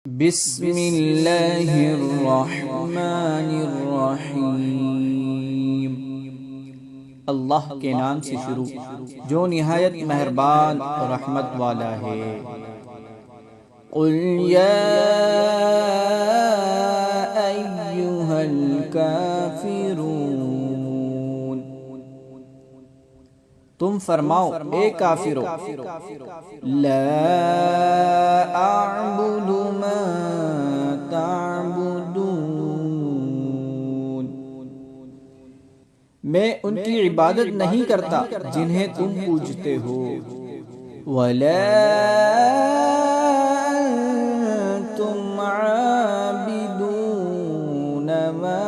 بسم اللہ الرحمن الرحیم۔ اللہ کے نام سے شروع جو نہایت مہربان رحمت والا ہے۔ قل یا ایھا الکافرون، تم فرماؤ اے کافرو، لا اعبد ما تعبدون، میں ان کی عبادت نہیں کرتا جنہیں تم پوجتے ہو، ولا انتم عابدون ما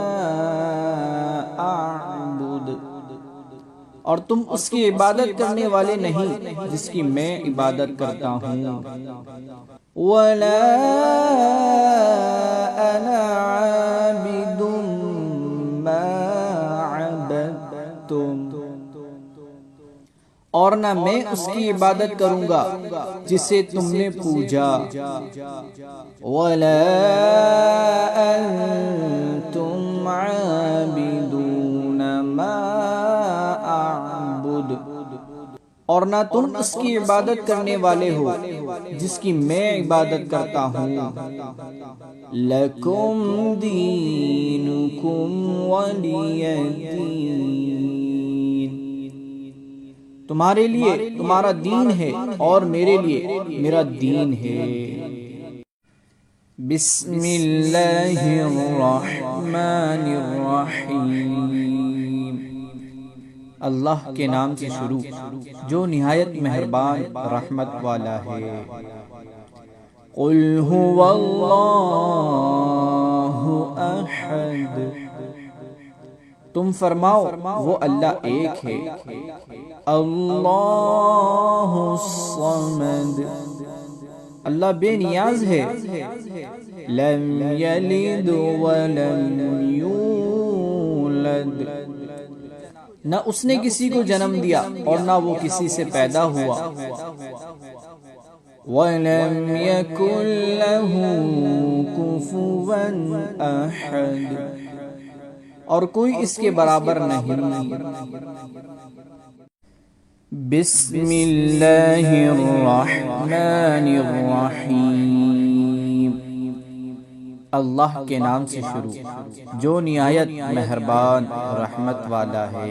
اعبد، اور تم اس کی عبادت کرنے والے نہیں جس کی میں عبادت کرتا ہوں، وَلَا أَنَا عَابِدٌ مَّا عَبَدتُّمْ، اور نہ میں اس کی عبادت کروں گا جسے تم نے پوجا، وَلَا أَنتُمْ عَابِدُونَ مَا أَعْبُدُ، اور نہ تم اس کی عبادت کرنے والے ہو جس کی میں عبادت کرتا ہوں، لَكُمْ دِينُكُمْ وَلِيَ دِينِ، تمہارے لیے تمہارا دین ہے اور میرے لیے میرا دین ہے۔ بسم اللہ الرحمن الرحیم، اللہ کے نام سے شروع جو نہایت مہربان رحمت والا ہے۔ قل هو اللہ احد، تم فرماؤ وہ اللہ ایک ہے، اللہ الصمد، اللہ بے نیاز ہے، لم یلد ولم یولد، نہ اس نے کسی کو جنم دیا اور نہ وہ کسی سے پیدا ہوا، وَلَمْ يَكُنْ لَهُ كُفُوًا أَحَدٌ، اور کوئی اس کے برابر نہیں۔ بسم اللہ الرحمن الرحیم، اللہ کے نام سے شروع جو نہایت مہربان رحمت والا ہے۔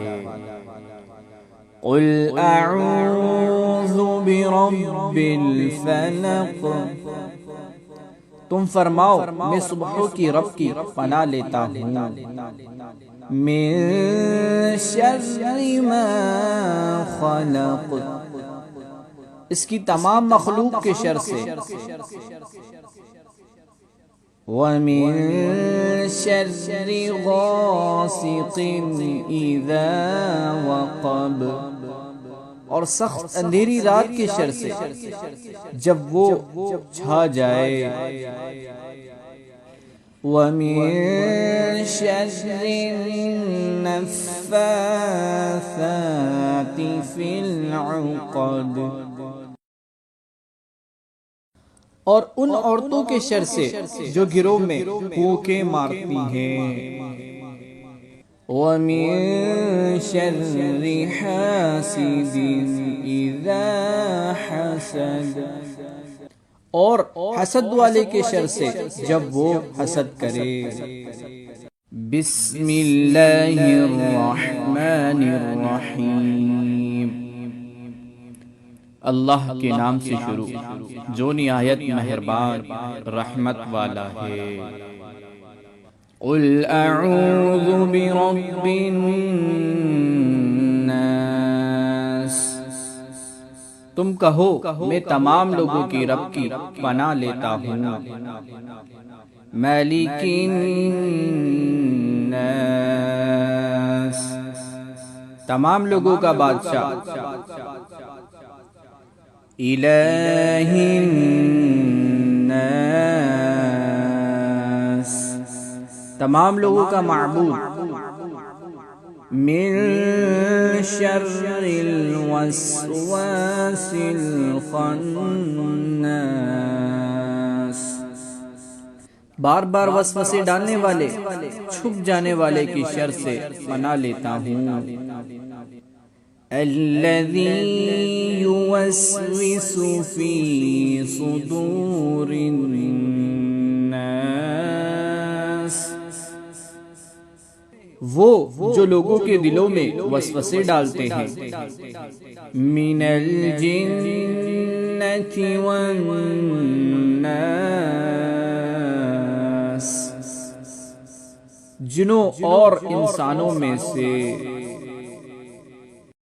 قل اعوذ برب الفلق، تم فرماؤ میں صبحوں کی رب کی پناہ لیتا ہوں، من شر ما خلق، اس کی تمام مخلوق کے شر سے، وَمِن شَرِّ غَاسِقٍ إِذَا وَقَبَ، اور سخت اندھیری رات کے شر سے جب وہ چھا جائے، وَمِن شَرِّ النَّفَّاثَاتِ فِي الْعُقَدِ، اور ان عورتوں کے شر سے جو گروہ میں پھونکیں مارتی ہیں، وَمِن شَرِّ حَاسِدٍ إِذَا حَسَدَ، اور حسد والے کے شر سے جب وہ حسد کرے۔ بسم اللہ الرحمن الرحیم، اللہ کے نام سے شروع جو نہایت مہربان رحمت والا ہے۔ قل اعوذ برب الناس، تم کہو میں تمام لوگوں کی رب کی پناہ لیتا ہوں، مالک الناس، تمام لوگوں کا بادشاہ، الہ الناس، تمام لوگوں کا معبود، من شر الوسواس الخناس، بار بار وسوسے ڈالنے والے چھپ جانے والے کی شر سے پناہ لیتا ہوں۔ الذی یوسوس فی صدور الناس، وہ جو لوگوں کے دلوں میں وسوسے ڈالتے ہیں، من الجنۃ والناس، جنوں اور انسانوں میں سے۔